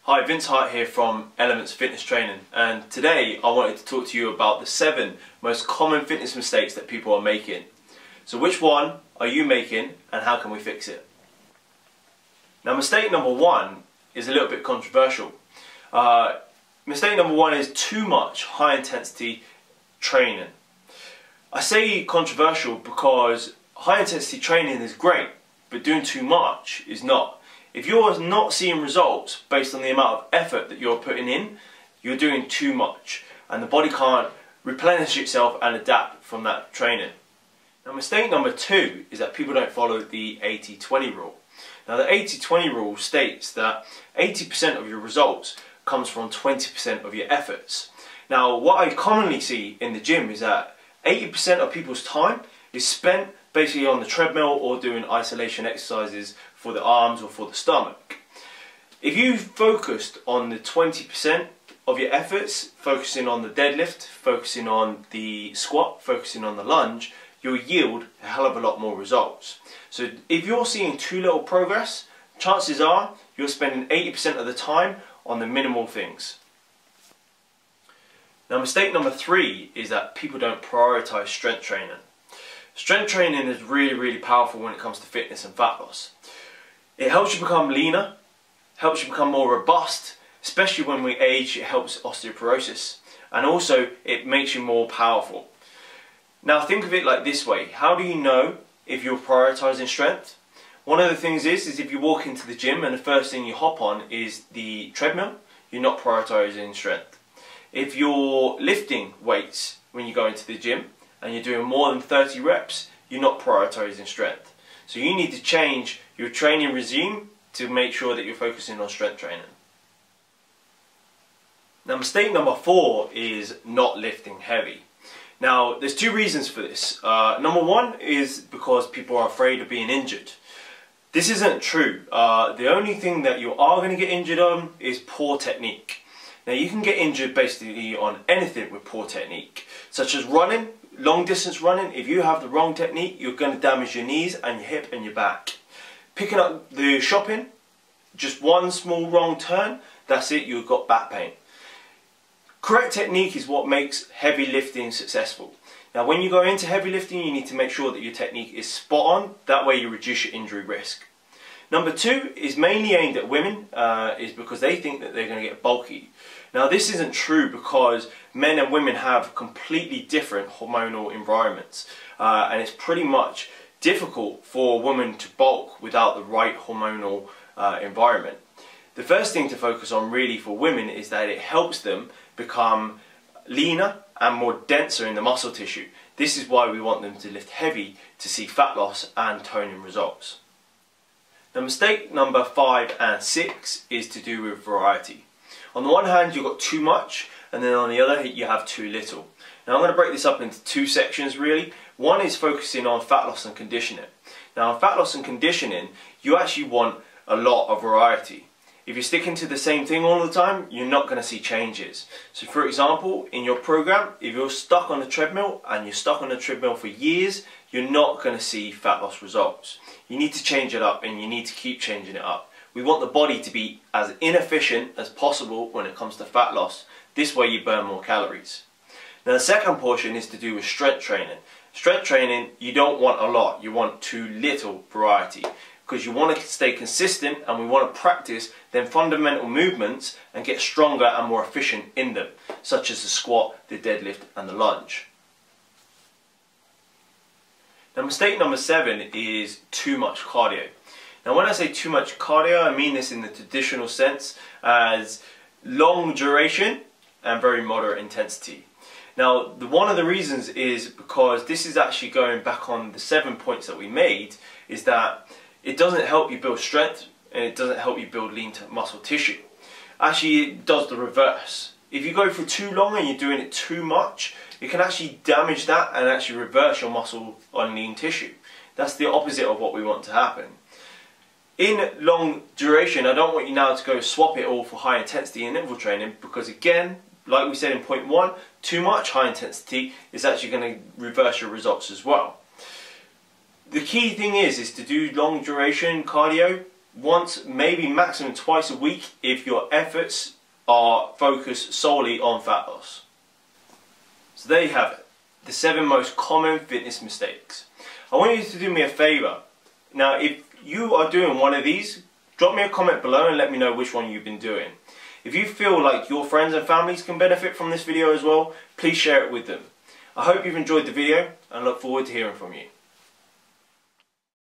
Hi, Vince Hart here from Elements Fitness Training, and today I wanted to talk to you about the 7 most common fitness mistakes that people are making. So which one are you making and how can we fix it? Now, mistake number 1 is a little bit controversial. Mistake number 1 is too much high intensity training. I say controversial because high intensity training is great, but doing too much is not. If you're not seeing results based on the amount of effort that you're putting in, you're doing too much and the body can't replenish itself and adapt from that training. Now, mistake number 2 is that people don't follow the 80-20 rule. Now, the 80-20 rule states that 80% of your results comes from 20% of your efforts. Now, what I commonly see in the gym is that 80% of people's time is spent basically on the treadmill or doing isolation exercises for the arms or for the stomach. If you focused on the 20% of your efforts, focusing on the deadlift, focusing on the squat, focusing on the lunge, you'll yield a hell of a lot more results. So if you're seeing too little progress, chances are you're spending 80% of the time on the minimal things. Now, mistake number 3 is that people don't prioritize strength training. Strength training is really powerful when it comes to fitness and fat loss. It helps you become leaner, helps you become more robust, especially when we age. It helps osteoporosis, and also it makes you more powerful. Now, think of it like this way. How do you know if you're prioritizing strength? One of the things is if you walk into the gym and the first thing you hop on is the treadmill, you're not prioritizing strength. If you're lifting weights when you go into the gym and you're doing more than 30 reps, you're not prioritizing strength. So you need to change your training regime to make sure that you're focusing on strength training. Now, mistake number 4 is not lifting heavy. Now, there's 2 reasons for this. Number 1 is because people are afraid of being injured. This isn't true. The only thing that you are going to get injured on is poor technique. Now, you can get injured basically on anything with poor technique, such as running, long distance running. If you have the wrong technique, you're going to damage your knees and your hip and your back. Picking up the shopping, just one small wrong turn, that's it, you've got back pain. Correct technique is what makes heavy lifting successful. Now, when you go into heavy lifting, you need to make sure that your technique is spot on. That way you reduce your injury risk. Number 2 is mainly aimed at women, is because they think that they're going to get bulky. Now, this isn't true because men and women have completely different hormonal environments, and it's pretty much difficult for a woman to bulk without the right hormonal environment. The first thing to focus on really for women is that it helps them become leaner and more denser in the muscle tissue. This is why we want them to lift heavy to see fat loss and toning results. Now, mistake number 5 and 6 is to do with variety. On the one hand, you've got too much, and then on the other, you have too little. Now, I'm going to break this up into 2 sections really. One is focusing on fat loss and conditioning. Now, in fat loss and conditioning, you actually want a lot of variety. If you're sticking to the same thing all the time, you're not going to see changes. So, for example, in your program, if you're stuck on the treadmill and you're stuck on the treadmill for years, you're not going to see fat loss results. You need to change it up, and you need to keep changing it up. We want the body to be as inefficient as possible when it comes to fat loss. This way you burn more calories. Now, the second portion is to do with strength training. Strength training, you don't want a lot, you want too little variety, because you want to stay consistent and we want to practice them fundamental movements and get stronger and more efficient in them, such as the squat, the deadlift and the lunge. Now, mistake number 7 is too much cardio. Now, when I say too much cardio, I mean this in the traditional sense as long duration and very moderate intensity. Now, one of the reasons is because this is actually going back on the 7 points that we made, is that it doesn't help you build strength and it doesn't help you build lean muscle tissue. Actually, it does the reverse. If you go for too long and you're doing it too much, it can actually damage that and actually reverse your muscle on lean tissue. That's the opposite of what we want to happen. In long duration, I don't want you now to go swap it all for high intensity and interval training, because again, like we said in point 1, too much high intensity is actually going to reverse your results as well. The key thing is to do long duration cardio once, maybe maximum twice a week if your efforts are focused solely on fat loss. So there you have it, the 7 most common fitness mistakes. I want you to do me a favour. Now, if you are doing one of these, drop me a comment below and let me know which one you've been doing. If you feel like your friends and families can benefit from this video as well, please share it with them. I hope you've enjoyed the video and look forward to hearing from you.